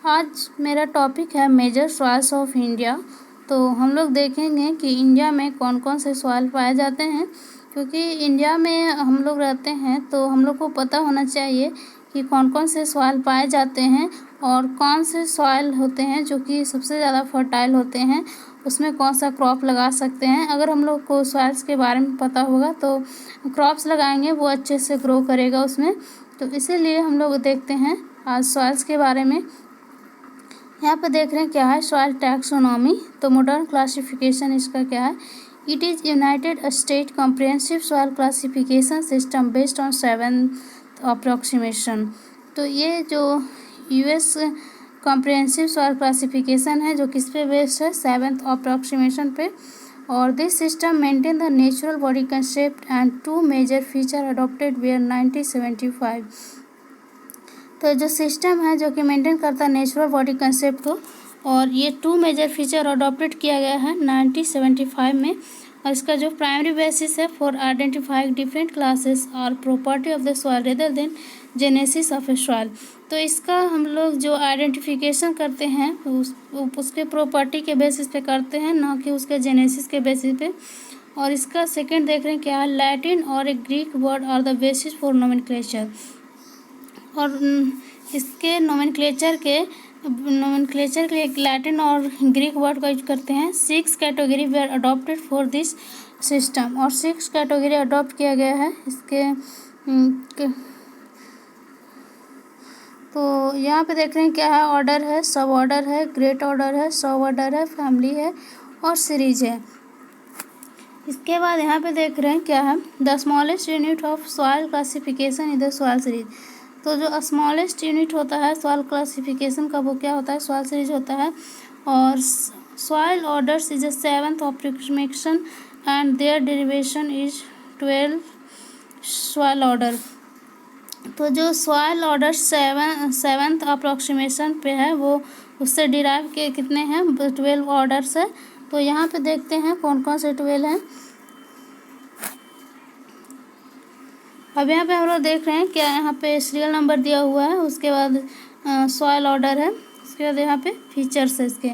आज मेरा टॉपिक है मेजर सॉइल्स ऑफ इंडिया। तो हम लोग देखेंगे कि इंडिया में कौन कौन से सॉइल पाए जाते हैं, क्योंकि इंडिया में हम लोग रहते हैं तो हम लोग को पता होना चाहिए कि कौन कौन से सॉइल पाए जाते हैं और कौन से सॉइल होते हैं जो कि सबसे ज़्यादा फर्टाइल होते हैं, उसमें कौन सा क्रॉप लगा सकते हैं। अगर हम लोग को सॉइल्स के बारे में पता होगा तो क्रॉप्स लगाएंगे वो अच्छे से ग्रो करेगा उसमें। तो इसीलिए हम लोग देखते हैं आज सॉइल्स के बारे में। यहाँ पर देख रहे हैं क्या है सॉइल टैक्सोनॉमी। तो मॉडर्न क्लासिफिकेशन इसका क्या है, it is United state comprehensive soil classification system based on 7th approximation. तो ये जो यूएस कॉम्प्रिहेंसिव सॉइल क्लासिफिकेशन है जो किस पे बेस्ड है, 7th अप्रॉक्सीमेशन पे। और this system maintain the natural body concept and 2 major feature adopted were 1975। तो जो सिस्टम है जो कि मेंटेन करता है नेचुरल बॉडी कंसेप्ट को, और ये 2 मेजर फीचर अडॉप्टेड किया गया है 1975 में। और इसका जो प्राइमरी बेसिस है फॉर आइडेंटिफाइंग डिफरेंट क्लासेस और property of the soil rather than genesis of A soil. तो इसका हम लोग जो आइडेंटिफिकेशन करते हैं उसके प्रॉपर्टी के बेसिस पे करते हैं, ना कि उसके जेनेसिस के बेसिस पे। और इसका सेकेंड देख रहे हैं क्या है, लैटिन और एक Greek word are the basis for nomenclature. और इसके नोमेनक्लेचर के लिए एक लैटिन और ग्रीक वर्ड का यूज करते हैं। 6 category were adopted for this system, और 6 कैटेगरी अडॉप्ट किया गया है इसके। तो यहाँ पे देख रहे हैं क्या है, ऑर्डर है, सब ऑर्डर है, ग्रेट ऑर्डर है, सब ऑर्डर है, फैमिली है और सीरीज है। इसके बाद यहाँ पे देख रहे हैं क्या है, the smallest unit of soil classification is the soil series. तो जो स्मॉलेस्ट यूनिट होता है सॉइल क्लासिफिकेशन का वो क्या होता है, सॉइल सीरीज होता है। और soil orders is a 7th approximation and their derivation is 12 soil order. तो जो सॉइल ऑर्डर 7th अप्रॉक्सीमेशन पे है वो उससे डिराइव के कितने हैं, 12 ऑर्डर्स है। तो यहाँ पे देखते हैं कौन कौन से 12 हैं। अब यहाँ पे हम लोग देख रहे हैं क्या, यहाँ पे सीरियल नंबर दिया हुआ है, उसके बाद सॉइल ऑर्डर है, उसके बाद यहाँ पे फीचर्स है इसके।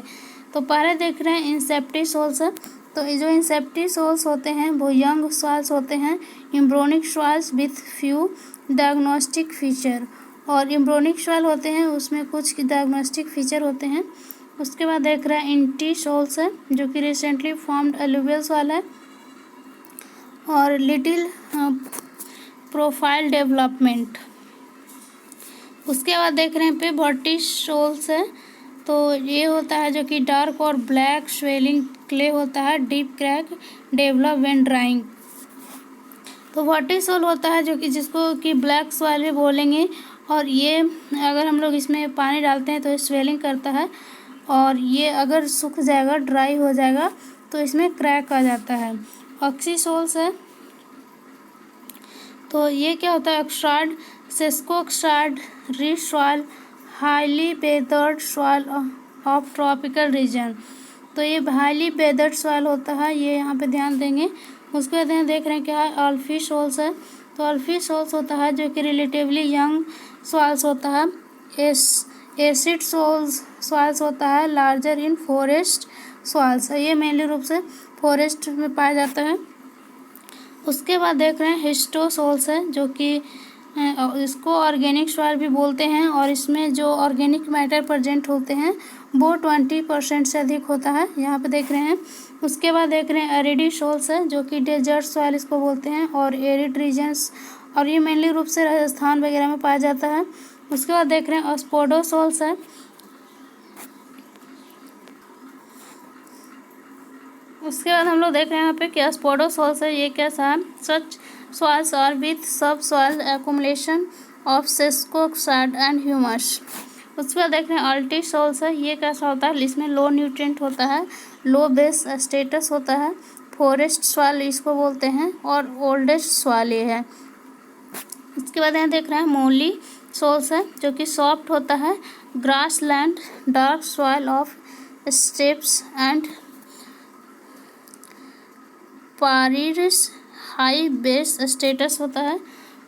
तो पहले देख रहे हैं इंसेप्टी सोल्स है। तो ये जो इंसेप्टी सोल्स होते हैं वो यंग सॉइल्स होते हैं, embryonic soils with few diagnostic feature. और एम्ब्रोनिक सॉइल होते हैं उसमें कुछ डायग्नोस्टिक फीचर होते हैं। उसके बाद देख रहे हैं इंटी सोल्स है जो कि रिसेंटली फॉर्म्ड एलुवियल सॉइल है और लिटिल प्रोफाइल डेवलपमेंट। उसके बाद देख रहे हैं पे वर्टिस सोल्स है। तो ये होता है जो कि डार्क और ब्लैक स्वेलिंग क्ले होता है, deep crack develop when drawing. तो वर्टिस सोल होता है जो कि जिसको कि ब्लैक सॉइल भी बोलेंगे, और ये अगर हम लोग इसमें पानी डालते हैं तो ये स्वेलिंग करता है, और ये अगर सूख जाएगा, ड्राई हो जाएगा तो इसमें क्रैक आ जाता है। ऑक्सी सोल्स है। तो ये क्या होता है, oxide Sesko oxide rich soil highly weathered soil of tropical region. तो ये हाईली वेदर्ड सॉइल होता है, ये यहाँ पे ध्यान देंगे। उसके बाद यहाँ देख रहे हैं क्या है, अल्फी सोल्स है। तो अल्फी सोल्स होता है जो कि रिलेटिवली यंग सॉइल्स होता है। एसिड सॉइल्स होता है, लार्जर इन फॉरेस्ट सॉइल्स है, ये मेनली रूप से फॉरेस्ट में पाया जाता है। उसके बाद देख रहे हैं हिस्टोसोल्स है जो कि इसको ऑर्गेनिक सॉइल भी बोलते हैं, और इसमें जो ऑर्गेनिक मैटर प्रेजेंट होते हैं वो 20% से अधिक होता है, यहाँ पे देख रहे हैं। उसके बाद देख रहे हैं एरिडीसोल्स है जो कि डेजर्ट सॉइल इसको बोलते हैं, और एरिड रीजन्स, और ये मेनली रूप से राजस्थान वगैरह में पाया जाता है। उसके बाद देख रहे हैं स्पोडोसोल्स है। उसके बाद हम लोग देख रहे हैं यहाँ पे क्या स्पोडोसोल्स है, ये कैसा है, सच सॉइल्स आर विथ सब soil accumulation of Sesko oxide and humus. उसके बाद देख रहे हैं अल्टीसोल्स है, ये कैसा होता है, इसमें लो न्यूट्रिएंट होता है, लो बेस स्टेटस होता है, फॉरेस्ट सॉइल इसको बोलते हैं, और ओल्डेस्ट सॉइल ये है। इसके बाद यहाँ देख रहे हैं मोली सोल्स है जो कि सॉफ्ट होता है, grassland dark soil of steppes and prairies high base status होता है।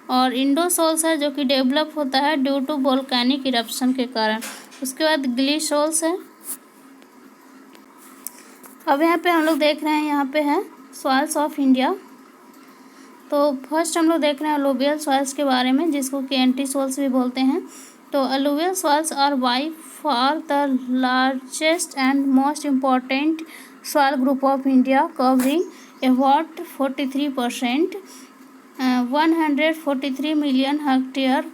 और इंडोसोल्स है जो कि डेवलप होता है ड्यू टू वोल्केनिक इरप्शन के कारण। उसके बाद ग्लिसोल्स है। अब यहाँ पे हम लोग देख रहे हैं, यहाँ पे है सॉइल्स ऑफ इंडिया। तो फर्स्ट हम लोग देख रहे हैं अलुवियल सॉइल्स के बारे में, जिसको कि एंटी सॉइल्स भी बोलते हैं। तो alluvial soils are by far the largest and most important soil group of India, covering about 43%, 143 million hectare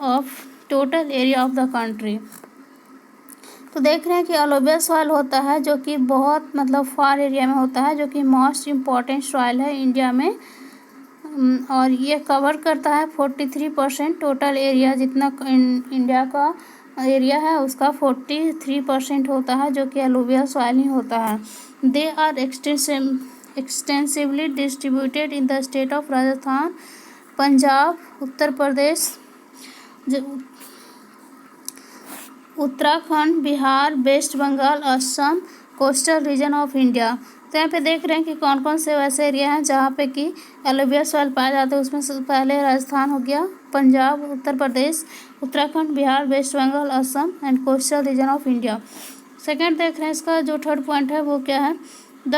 of total area of the country. तो देख रहे हैं कि अलुवियल सॉइल होता है जो कि बहुत मतलब फार एरिया में होता है, जो कि मोस्ट इम्पॉर्टेंट सॉइल है इंडिया में। और ये कवर करता है 43% टोटल एरिया, जितना इंडिया का एरिया है उसका 43% होता है जो कि अलुवियल सॉइल ही होता है। They are extensively distributed in the state of Rajasthan, Punjab, Uttar Pradesh, Uttarakhand, Bihar, West Bengal, Assam, coastal region of India. तो यहाँ पे देख रहे हैं कि कौन कौन से वैसे एरिया हैं जहाँ पे कि अलुवियल सॉइल पाए जाते हैं। उसमें से पहले राजस्थान हो गया, Punjab, Uttar Pradesh, Uttarakhand, Bihar, West Bengal, Assam and coastal region of India. Second देख रहे हैं, इसका जो थर्ड पॉइंट है वो क्या है, the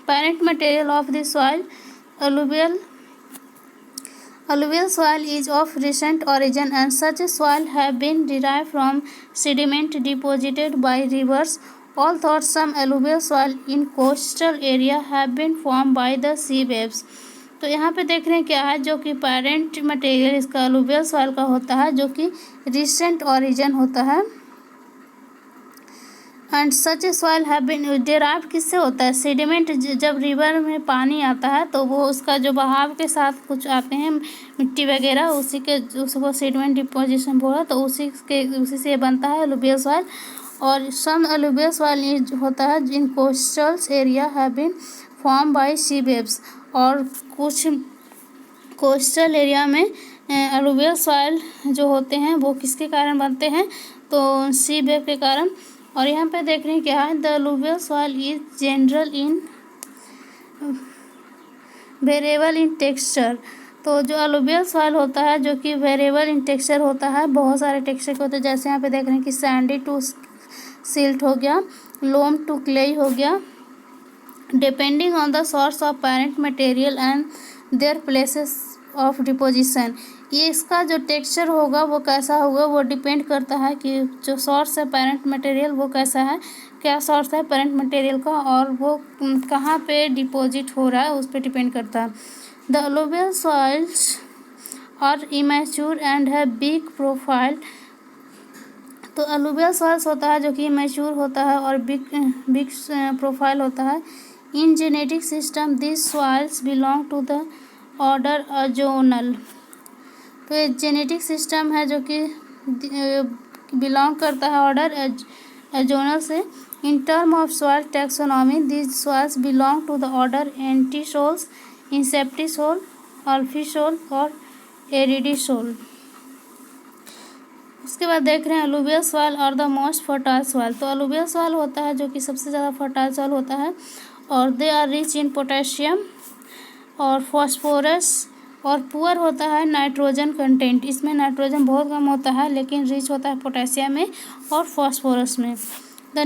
parent material of this soil alluvial soil is of recent origin and such soil have been derived from sediment deposited by rivers, although some alluvial soil in coastal area have been formed by the sea waves। तो यहाँ पे देख रहे हैं क्या है, जो कि पेरेंट मटेरियल इसका अलुवियल सॉइल का होता है, जो कि रिसेंट ओरिजिन होता है। And such soil have been derived किससे होता है, सेडिमेंट, जब रिवर में पानी आता है तो वो उसका जो बहाव के साथ कुछ आते हैं मिट्टी वगैरह, उसी के उसको सेडिमेंट डिपोजिशन बोला, तो उसी से बनता है अलुवियल सॉइल। और सम अलुवियल सॉइल होता है in coastal area have been form by sea waves, और कुछ कोस्टल एरिया में अलुवियल सॉइल जो होते हैं वो किसके कारण बनते हैं, तो सी वेव के कारण। और यहाँ पे देख रहे हैं क्या है, the alluvial soil is general in variable in texture. तो जो अलुवियल सॉइल होता है जो कि वेरिएबल इन टेक्सचर होता है, बहुत सारे टेक्सचर के होते हैं, जैसे यहाँ पे देख रहे हैं कि सैंडी टू सिल्ट हो गया, लोम टू क्ले हो गया, depending on the source of parent material and their places of deposition. ये इसका जो टेक्सचर होगा वो कैसा होगा, वो डिपेंड करता है कि जो सोर्स है पेरेंट मटेरियल वो कैसा है, क्या सोर्स है पेरेंट मटेरियल का, और वो कहाँ पे डिपॉजिट हो रहा है उस पर डिपेंड करता है। The alluvial soils are immature and है बिग प्रोफाइल। तो अलुवियल सॉइल्स होता है जो कि इमैच्योर होता है और बिग प्रोफाइल होता है। In genetic system this soils belong to the order azonal. तो ये जेनेटिक सिस्टम है जो कि बिलोंग करता है ऑर्डर अजोनल से। In term of soil taxonomy this soils belong to the order entisols, inceptisol, alfisol और एरिडीसोल। उसके बाद देख रहे हैं अलुवियल सॉइल और द मोस्ट फर्टाइल सॉइल। तो अलुवियल सॉइल होता है जो कि सबसे ज़्यादा फर्टाइल सॉइल होता है, और they are rich in potassium और फॉस्फोरस, और पुअर होता है नाइट्रोजन कंटेंट, इसमें नाइट्रोजन बहुत कम होता है, लेकिन रिच होता है पोटेशियम में और फॉस्फोरस में। The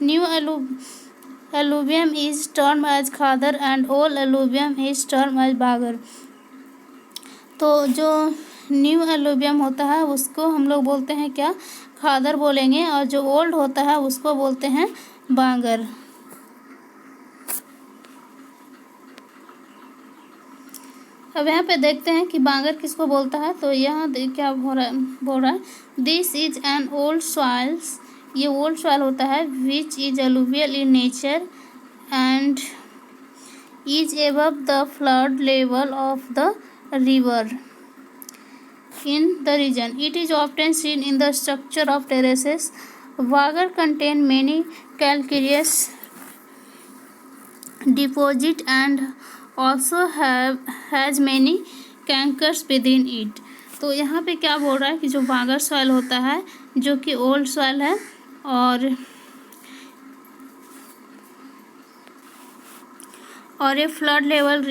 new alluvium is termed as khadar and old alluvium is termed as बागर। तो जो न्यू alluvium होता है उसको हम लोग बोलते हैं क्या, खादर बोलेंगे, और जो ओल्ड होता है उसको बोलते हैं बांगर। अब यहाँ पे देखते हैं कि बांगर किसको बोलता है। तो यहाँ क्या बोल रहा है, this is an old soils, ये ओल्ड सॉइल होता है, which is alluvial in nature and is above the flood level of the river in the region. It is often seen in the structure of terraces. Bagar contain many calcareous deposit and also has many cankers within it। तो यहाँ पे क्या बोल रहा है कि जो बागर सॉइल होता है जो कि ओल्ड सॉइल है, और ये फ्लड लेवल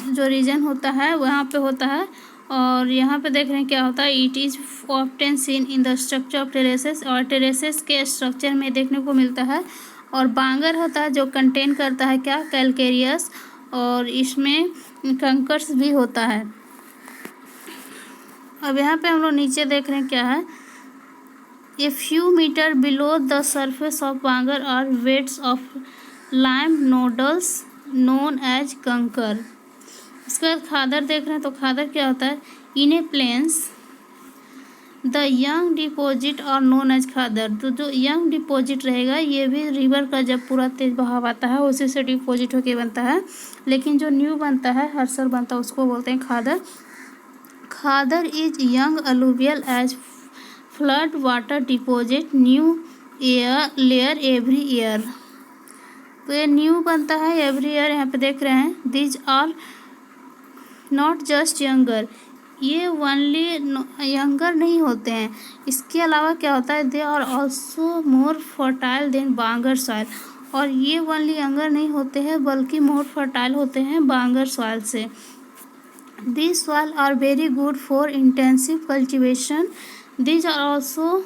जो रीजन होता है वहाँ पे होता है, और यहाँ पे देख रहे हैं क्या होता है, it is often seen in the structure of terraces, और टेरेसेस के स्ट्रक्चर में देखने को मिलता है। और बांगर होता है जो कंटेन करता है क्या, कैलकेरियस, और इसमें कंकर्स भी होता है। अब यहाँ पे हम लोग नीचे देख रहे हैं क्या है, a few metre below the surface of bhangar are beds of lime nodules known as kankar. इसके बाद खादर देख रहे हैं, तो खादर क्या होता है, इन ए प्लेन्स द यंग डिपॉजिट और नोन एज खादर। तो जो यंग डिपॉजिट रहेगा ये भी रिवर का जब पूरा तेज बहाव आता है उसी से डिपॉजिट होके बनता है, लेकिन जो न्यू बनता है, हर्सर बनता है, उसको बोलते हैं khadar. Khadar is young alluvial as flood water deposit new layer every year. तो ये न्यू बनता है एवरी ईयर, यहाँ पे देख रहे हैं। These are not just younger, ये ओनली यंगर नहीं होते हैं, इसके अलावा क्या होता है, they are also more fertile than bhangar soil. और ये ओनली यंगर नहीं होते हैं बल्कि मोर फर्टाइल होते हैं बांगर सॉइल से। This soil are very good for intensive cultivation. These are also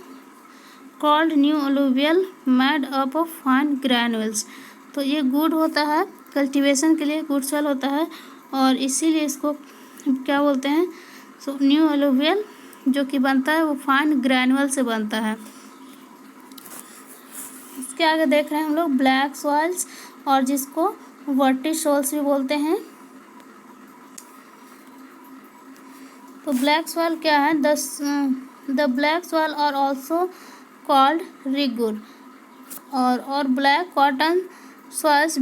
called new alluvial made up of fine granules. तो ये गुड होता है कल्टीवेशन के लिए, गुड सॉइल होता है, और इसीलिए इसको क्या बोलते हैं, सो न्यू अलुवियल जो कि बनता है वो फाइन ग्रैनुअल से बनता है। इसके आगे देख रहे हैं हम लोग ब्लैक सॉइल्स, और जिसको वर्टिसोल्स भी बोलते हैं। तो ब्लैक सॉइल क्या है, the black soil are also called regur और black cotton soils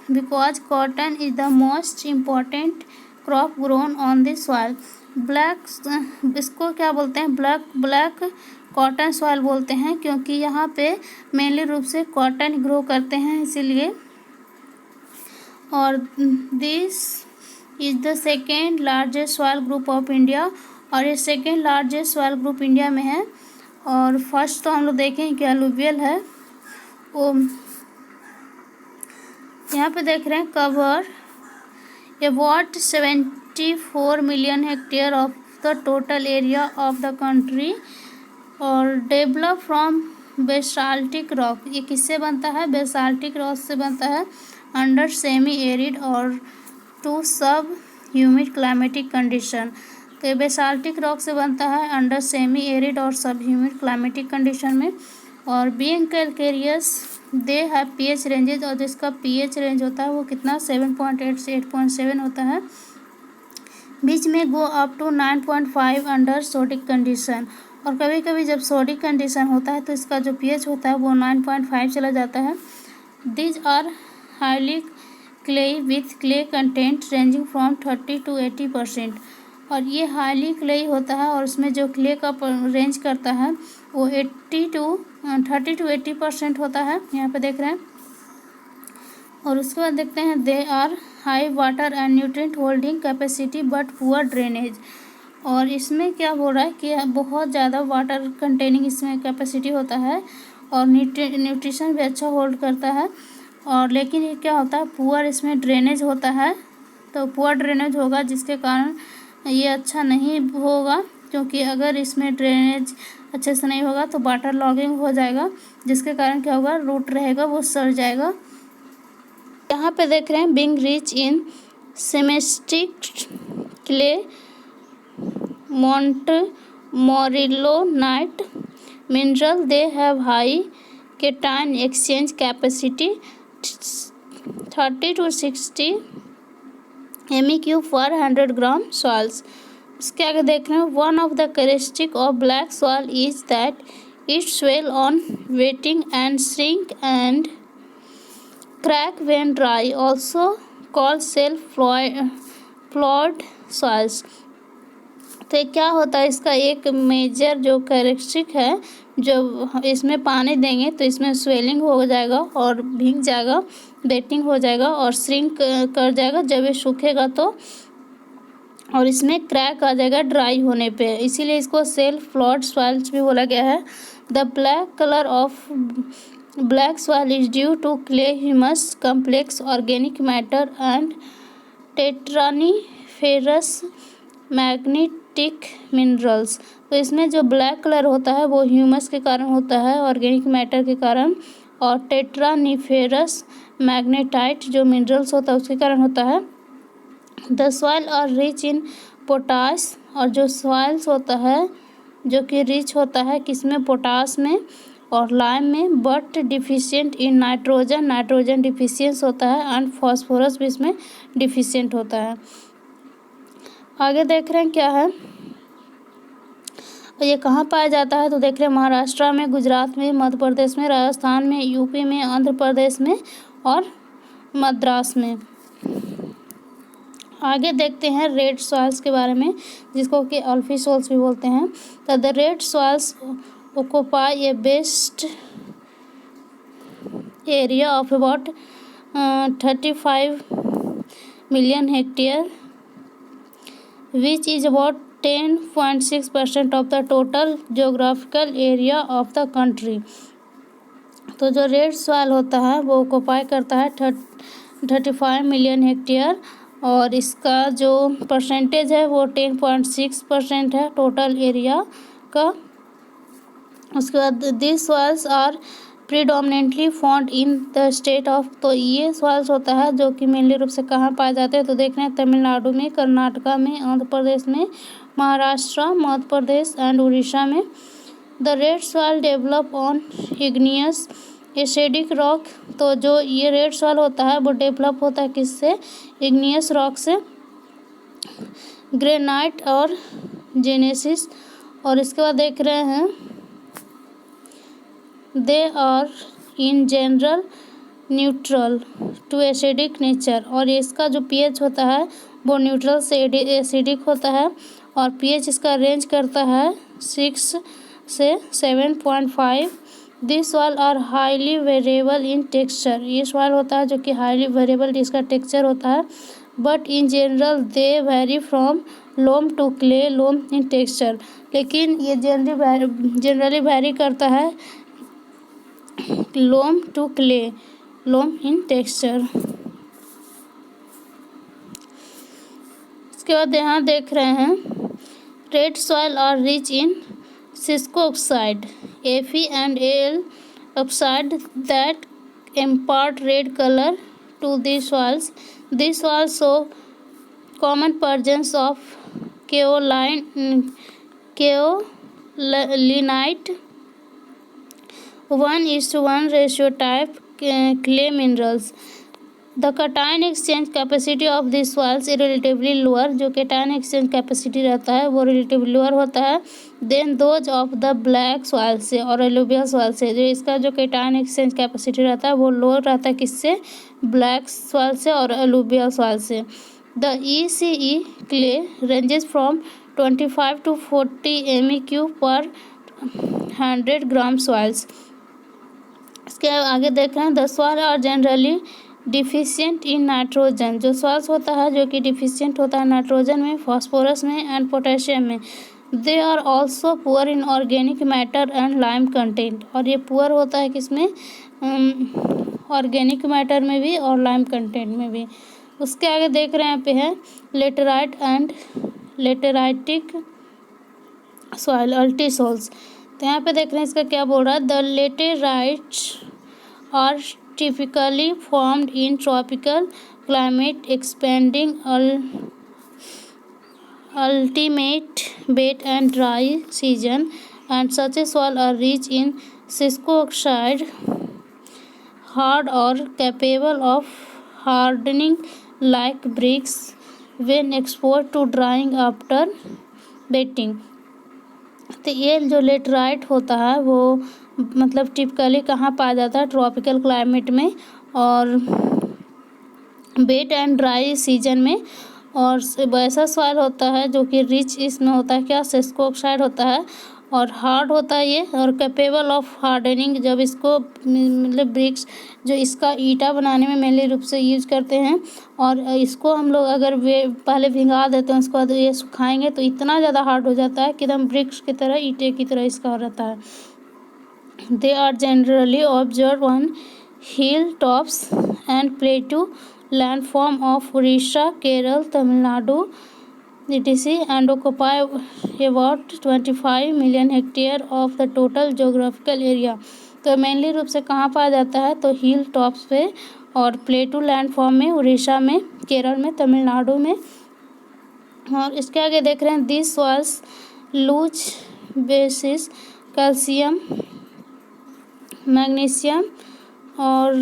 because cotton is the most important crop grown on this soil। Black, इसको क्या बोलते हैं, ब्लैक कॉटन सॉइल बोलते हैं, क्योंकि यहाँ पे मेनली रूप से कॉटन ग्रो करते हैं इसीलिए। और this is the second largest soil group of India, और ये second largest soil group India में है। और फर्स्ट तो हम लोग देखें कि अलुवियल है, वो यहाँ पे देख रहे हैं cover about 74 million hectare of the total area of the country, और डेवलप फ्रॉम बेसाल्टिक रॉक। ये किससे बनता है, बेसाल्टिक रॉक से बनता है, अंडर सेमी एरिड और to sub humid climatic condition. तो ये बेसाल्टिक रॉक से बनता है अंडर सेमी एरिड और सब ह्यूमिड क्लाइमेटिक कंडीशन में। और being calcareous they have pH ranges, और जिसका पीएच रेंज होता है वो कितना 7.8 से 8.7 होता है, बीच में go up to 9.5 under sodic condition. और कभी कभी जब सोडिक कंडीशन होता है तो इसका जो पीएच होता है वो 9.5 चला जाता है। These are highly clayey with clay content ranging from 30 to 80%। और ये हाईली क्लेई होता है और उसमें जो क्ले का रेंज करता है वो 30 to 80% होता है, यहाँ पे देख रहे हैं। और उसके बाद देखते हैं they are high water and nutrient holding capacity but poor drainage. और इसमें क्या बोल रहा है कि बहुत ज़्यादा वाटर कंटेनिंग इसमें कैपेसिटी होता है और न्यूट्रिशन भी अच्छा होल्ड करता है, और लेकिन ये क्या होता है, पुअर इसमें ड्रेनेज होता है। तो पुअर ड्रेनेज होगा जिसके कारण ये अच्छा नहीं होगा, क्योंकि अगर इसमें ड्रेनेज अच्छे से नहीं होगा तो वाटर लॉगिंग हो जाएगा, जिसके कारण क्या होगा, रूट रहेगा वो सड़ जाएगा। यहाँ पे देख रहे हैं being rich in smectitic clay montmorillonite mineral, they have high cation exchange capacity 30 to 60 MEQ पर 100 ग्राम सॉइल्स। इसके आगे देख रहे हैं one of the characteristic of black soil is that it swell on waiting and shrink and crack when dry, also called self flawed soils. तो क्या होता है, इसका एक मेजर जो कैरेक्टरिस्टिक है, जो इसमें पानी देंगे तो इसमें स्वेलिंग हो जाएगा और भीग जाएगा, वेटिंग हो जाएगा और श्रिंक कर जाएगा जब ये सूखेगा तो, और इसमें क्रैक आ जाएगा ड्राई होने पे, इसीलिए इसको सेल्फ फ्लॉड सॉइल्स भी बोला गया है। The black colour of black soil is due to clay humus complex organic matter and titaniferous magnetic minerals. तो इसमें जो ब्लैक कलर होता है वो ह्यूमस के कारण होता है, ऑर्गेनिक मैटर के कारण, और टेट्रानिफेरस मैग्नेटाइट जो मिनरल्स होता है उसके कारण होता है। The soil are rich in potash, और जो सॉइल्स होता है जो कि रिच होता है किसमें, पोटास में और लाइम में, but deficient in nitrogen, nitrogen deficiency होता है, एंड फॉस्फोरस भी इसमें डिफिशिएंट होता है। आगे देख रहे हैं क्या है, ये कहाँ पाया जाता है, तो देख रहे हैं महाराष्ट्र में, गुजरात में, मध्य प्रदेश में, राजस्थान में, यूपी में, आंध्र प्रदेश में और मद्रास में। आगे देखते हैं रेड सॉइल्स के बारे में, जिसको कि अल्फी सॉइल्स भी बोलते हैं। तो the red soils occupy a vast area of about 35 million hectare, which is about 10.6% of the total geographical area of the country। तो जो रेड सॉइल होता है वो ऑक्यूपाई करता है 35 मिलियन हेक्टेयर, और इसका जो परसेंटेज है वो 10.6% है टोटल एरिया का। उसके बाद this soils are predominantly found in the state of, तो ये सॉइल्स होता है जो कि मेनली रूप से कहाँ पाए जाते हैं, तो देख रहे हैं तमिलनाडु में, कर्नाटका में, आंध्र प्रदेश में, महाराष्ट्र, मध्य प्रदेश एंड उड़ीसा में। The red soil develop on igneous acidic rock, तो जो ये रेड सॉइल होता है वो डेवलप होता है किससे, इग्नियस रॉक से, ग्रेनाइट और जेनेसिस। और इसके बाद देख रहे हैं they are in general neutral to acidic nature, और इसका जो पीएच होता है वो न्यूट्रल से एसिडिक होता है, और पीएच इसका रेंज करता है 6 से 7.5। This soil are highly variable in texture, ये सॉइल होता है जो कि हाईली वेरिएबल इसका टेक्सचर होता है, but in general they vary from loam to clay loam in texture, लेकिन ये जनरली वेरी करता है loam to clay loam in texture. इसके बाद यहाँ देख रहे हैं red soil are rich in sesquioxide Fe and Al oxide that impart red color to these soils. These soils show common presence of kaolinite 1:1 ratio type clay minerals. The cation exchange capacity of these soils is relatively lower, जो cation exchange capacity रहता है वो relatively lower होता है then those of the black soil से और alluvial soil से। जो इसका जो cation exchange capacity रहता है वो lower रहता है किससे, black soil से और alluvial soil से। The ECE clay ranges from 25 to 40 MEQ per 100 gram soils। इसके आगे देख रहे हैं the soil are generally deficient in nitrogen, जो सॉइल्स होता है जो कि डिफिशिएंट होता है नाइट्रोजन में, फास्फोरस में एंड पोटेशियम में। They are also poor in organic matter and lime content, और ये पुअर होता है किसमें, ऑर्गेनिक मैटर में भी और लाइम कंटेंट में भी। उसके आगे देख रहे हैं यहाँ पे है laterite and lateritic soil ultisols. तो यहाँ पे देख रहे हैं इसका क्या बोल रहा है, the laterites are typically formed in tropical climate expanding ultimate wet and dry season, and such a soil are rich in sisko oxide, hard or capable of hardening like bricks when exposed to drying after wetting। तो ये जो laterite होता है वो मतलब typically कहाँ पाया जाता है, ट्रॉपिकल क्लाइमेट में और वेट एंड ड्राई सीजन में, और वैसा सॉइल होता है जो कि रिच इसमें होता है क्या, सिस्को ऑक्साइड होता है, और हार्ड होता है ये, और कैपेबल ऑफ हार्डनिंग, जब इसको मतलब ब्रिक्स जो इसका ईटा बनाने में मेनली रूप से यूज करते हैं, और इसको हम लोग अगर वे पहले भिंगा देते हैं उसके बाद ये सुखाएंगे तो इतना ज़्यादा हार्ड हो जाता है कि एकदम ब्रिक्स की तरह, ईटे की तरह इसका हो रहता है। They are generally observe on hill tops and plateau landform of Orissa, Kerala, Tamil Nadu etc. and occupy about 25 million hectare of the total geographical area। तो मेनली रूप से कहाँ पाया जाता है, तो हिल टॉप्स पे और प्लेटू लैंडफॉर्म में, उड़ीसा में, केरल में, तमिलनाडु में। और इसके आगे देख रहे हैं this soils lose bases calcium magnesium. और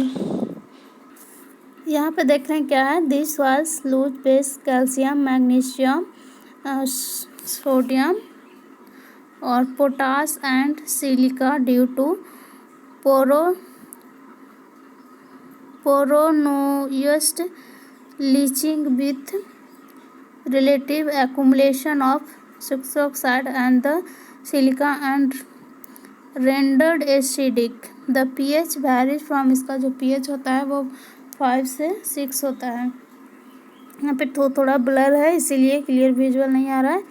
यहाँ पे देख रहे हैं क्या है, this soils lose base calcium magnesium sodium और potash and silica due to prolonged leaching with relative accumulation of citric oxide and the silica and rendered acidic। the pH varies from, इसका जो pH होता है वो 5 से 6 होता है। यहाँ पे थोड़ा ब्लर है इसीलिए क्लियर विजुअल नहीं आ रहा है।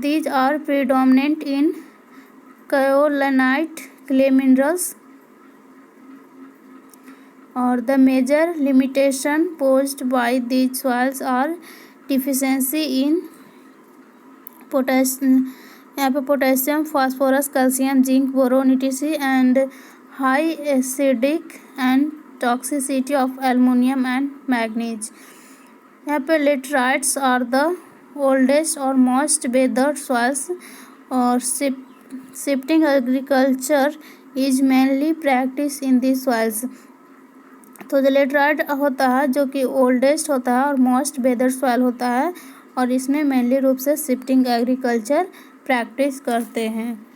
these are predominant in kaolinite clay minerals और the major limitation posed by these soils are deficiency in potassium, यहाँ पे potassium, phosphorus, calcium, zinc, boron etc. And high acidic and toxicity of aluminium and manganese. यहाँ पे लेटराइट्स are the oldest और most weathered soils और shifting agriculture is mainly practice in this soils. तो जो laterite होता है जो कि ओल्डेस्ट होता है और मोस्ट वेदर सॉइल होता है और इसमें मेनली रूप से शिफ्टिंग एग्रीकल्चर प्रैक्टिस करते हैं।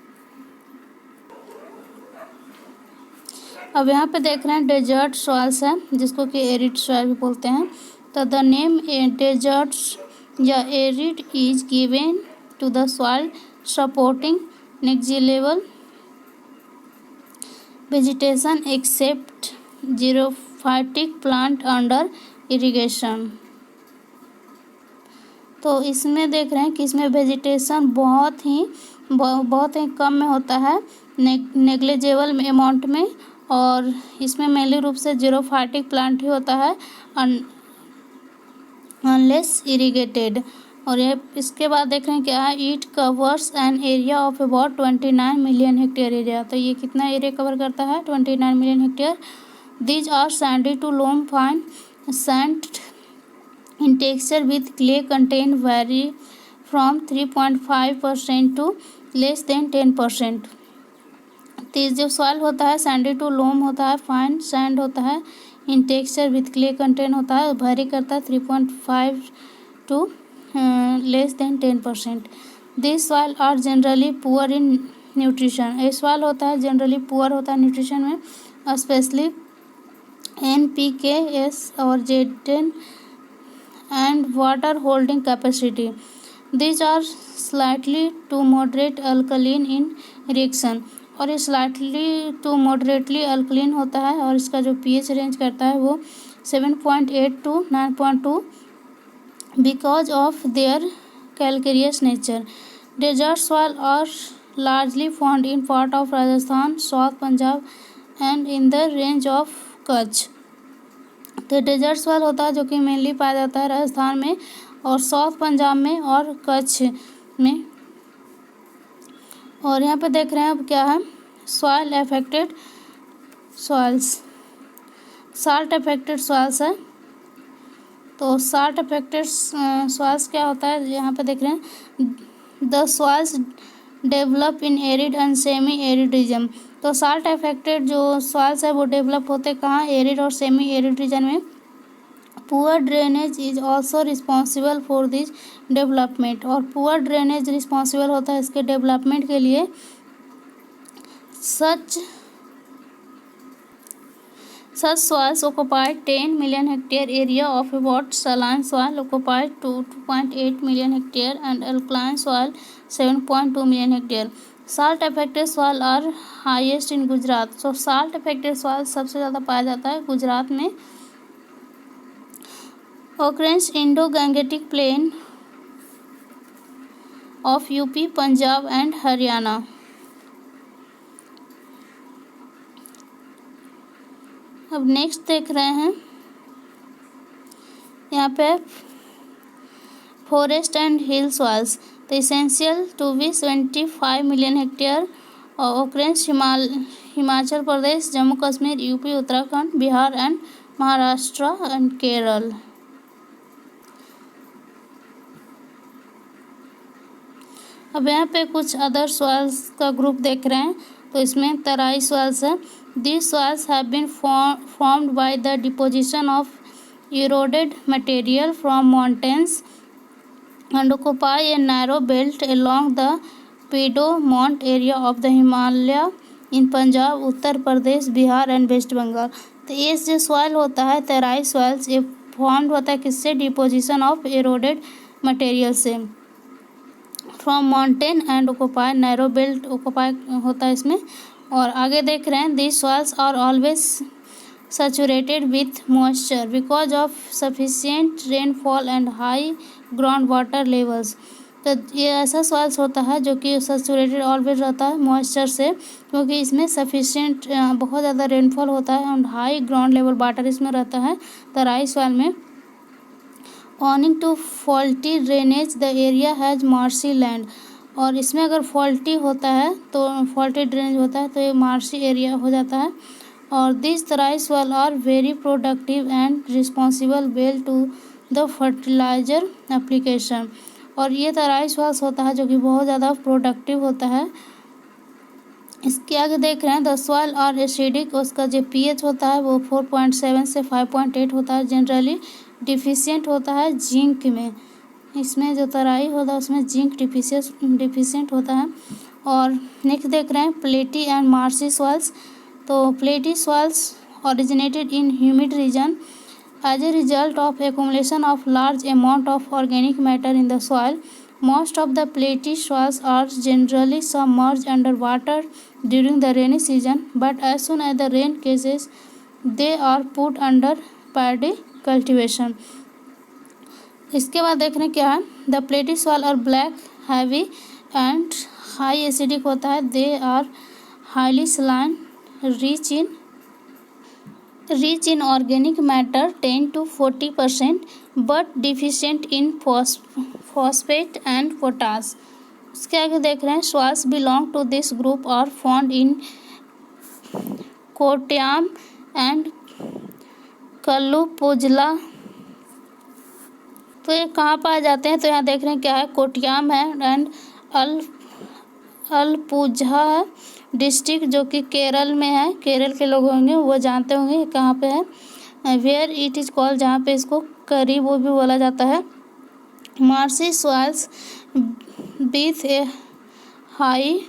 अब यहाँ पे देख रहे हैं डेजर्ट सॉइल्स है जिसको कि एरिड सॉइल भी बोलते हैं। तो द नेम डेजर्ट या arid is given to the soil supporting negligible vegetation except xerophytic plant under irrigation. तो इसमें देख रहे हैं कि इसमें वेजिटेशन बहुत ही कम में होता है, नेग्लिजिबल अमाउंट में, और इसमें मेनली रूप से जीरोफाइटिक प्लांट ही होता है अनलेस इरिगेटेड। और ये इसके बाद देख रहे हैं क्या है, it covers an area of about 29 million hectare area. तो ये कितना एरिया कवर करता है, 29 million hectare. These are sandy to loam fine sand in texture with clay content vary from 3.5% to less than 10%। तो जो सॉइल होता है Sandy to लोम होता है, फाइन सैंड होता है, in texture with clay content होता है, वेरी करता है 3.5 to less than 10%। This soil are generally poor in nutrition. ये सॉइल होता है जनरली पुअर होता है न्यूट्रिशन में, specially NPKs or Zn and water holding capacity। These are slightly to moderate alkaline in reaction। और ये slightly to moderately alkaline होता है और इसका जो pH रेंज करता है वो 7.8 to 9.2 because of their calcareous nature। Desert soil are largely found in part of Rajasthan, South Punjab and in the range of Kutch. तो डेजर्ट सॉइल होता है जो कि मेनली पाया जाता है राजस्थान में और साउथ पंजाब में और कच्छ में। और यहाँ पे देख रहे हैं अब क्या है, soil affected soils, salt affected soils है। तो साल्ट अफेक्टेड सॉइल्स क्या होता है, यहाँ पे देख रहे हैं the soils develop in arid and semi arid region. तो साल्ट अफेक्टेड जो सॉइल्स है वो डेवलप होते कहाँ, एरिड और सेमी एरिड रीजन में। Poor drainage is also responsible for this development. और पुअर ड्रेनेज रिस्पॉन्सिबल होता है इसके डेवलपमेंट के लिए। सच soils occupy 10 million hectare area of about saline soil occupy 2.8 million hectare and alkaline soil 7.2 million hectare। salt affected soil are highest in Gujarat. so salt affected soil सबसे ज़्यादा पाया जाता है गुजरात में। occurrence Indo-Gangetic plain of UP, Punjab and Haryana. अब next देख रहे हैं यहाँ पे forest and hill soils. The essential to be 25 million hectare occurrence Himachal Pradesh, Jammu Kashmir, UP, Uttarakhand, Bihar and Maharashtra and Kerala. अब यहाँ पे कुछ अदर सॉइल्स का ग्रुप देख रहे हैं, तो इसमें तराई सॉइल्स है. These soils have been formed by the deposition of eroded material from mountains and occupy a narrow belt along the Piedmont area of the Himalaya in Punjab, Uttar Pradesh, Bihar and West Bengal. तो ये जो soil होता है तराई soils, ये formed होता है किससे? Deposition of eroded material से. From mountain and occupy narrow belt occupy होता है इसमें. और आगे देख रहे हैं this soils are always saturated with moisture because of sufficient rainfall and high ground water levels. तो ये ऐसा सॉइल्स होता है जो कि सैचुरेटेड ऑलवेज रहता है मॉइस्चर से, क्योंकि इसमें सफिशिएंट बहुत ज़्यादा रेनफॉल होता है and high ground level water इसमें रहता है तराई सॉइल में. Owing to faulty drainage the area has marshy land. और इसमें अगर फॉल्टी होता है तो फॉल्टी ड्रेनेज होता है तो ये मार्शी एरिया हो जाता है. और this Terai soil are very productive and responsible well to the fertiliser application. और ये तराई सॉइल्स होता है जो कि बहुत ज़्यादा प्रोडक्टिव होता है. इसके आगे देख रहे हैं द सॉइल आर एसिडिक. उसका जो पीएच होता है वो 4.7 से 5.8 होता है. जनरली डिफिशिएंट होता है जिंक में. इसमें जो तराई होता है उसमें जिंक डिफिशिएंट होता है. और नेक्स्ट देख रहे हैं प्लेटी एंड मार्शी सॉइल्स. तो प्लेटी soils originated in humid region as a result of accumulation of large amount of organic matter in the soil. Most of the peaty soils are generally submerged under water during the rainy season, but as soon as the rain ceases, they are put under paddy cultivation. इसके बाद देख रहे हैं क्या है. The peaty soil और black heavy and high acidic होता है. They are highly saline, rich in organic matter 10 to 40%, but deficient in phosphate and potash. इसके आगे देख रहे हैं soils belong to this group are found in Kottayam and Alappuzha. तो ये कहाँ पाए जाते हैं? तो यहाँ देख रहे हैं क्या है, कोट्याम है एंड अलपुझा है डिस्ट्रिक्ट जो कि केरल में है. केरल के लोग होंगे वो जानते होंगे कहाँ पे है. वेयर इट इज़ कॉल्ड, जहाँ पे इसको करी वो भी बोला जाता है. Marshy soils with A high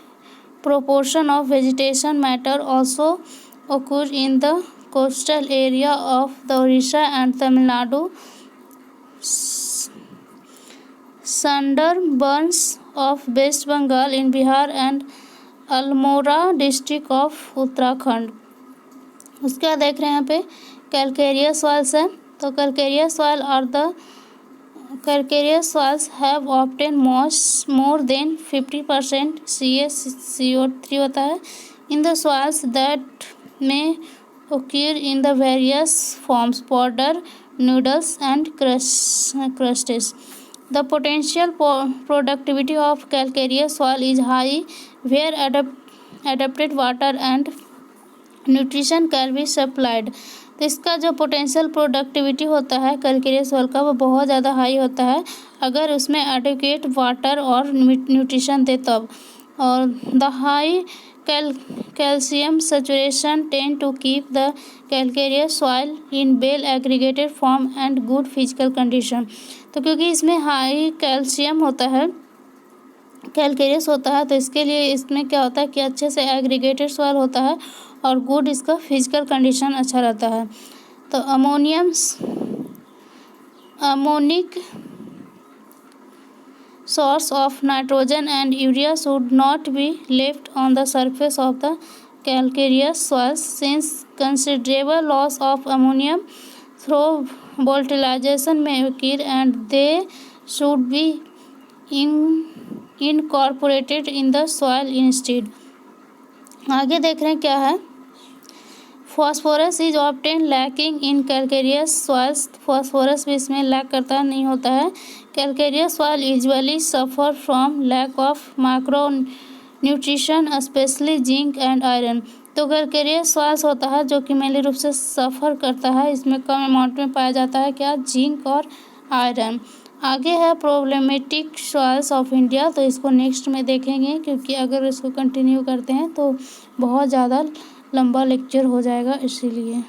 proportion of vegetation matter also occur in the coastal area of the Orissa and Tamil Nadu. Sundarbans of West Bengal in Bihar and Almora district of Uttarakhand. उसके बाद देख रहे हैं यहाँ पे Calcarea soils है. तो Calcarea soil और the Calcarea soils have obtain more than 50% CO3 होता है in the soils that may occur in the various forms powder, noodles and crusts. The potential productivity of calcareous soil is high where adapted water and nutrition can be supplied. तो इसका जो potential productivity होता है calcareous soil का वो बहुत ज़्यादा high होता है अगर उसमें एडिक्वेट वाटर और न्यूट्रिशन दे तब. और the high calcium saturation tend to keep the calcareous soil in well aggregated form and good physical condition. तो क्योंकि इसमें हाई कैल्शियम होता है कैलकेरियस होता है तो इसके लिए इसमें क्या होता है कि अच्छे से एग्रीगेटेड सॉइल होता है और गुड इसका फिजिकल कंडीशन अच्छा रहता है. तो अमोनिक source of nitrogen and urea should not be left on the surface of the calcareous soils since considerable loss of ammonium through volatilization may occur and they should be incorporated in the soil instead. आगे देख रहे हैं क्या है. Phosphorus is often lacking in calcareous soils. Phosphorus भी इसमें lack करता नहीं होता है। Calcareous soil usually suffer from lack of micro nutrition specially zinc and iron. तो कैल्केरियस सॉइल्स होता है जो कि मेनली रूप से सफ़र करता है, इसमें कम अमाउंट में पाया जाता है क्या, जिंक और आयरन। आगे है प्रॉब्लमेटिक सॉइल्स ऑफ इंडिया, तो इसको नेक्स्ट में देखेंगे क्योंकि अगर इसको कंटिन्यू करते हैं तो बहुत ज़्यादा लंबा लेक्चर हो जाएगा इसीलिए।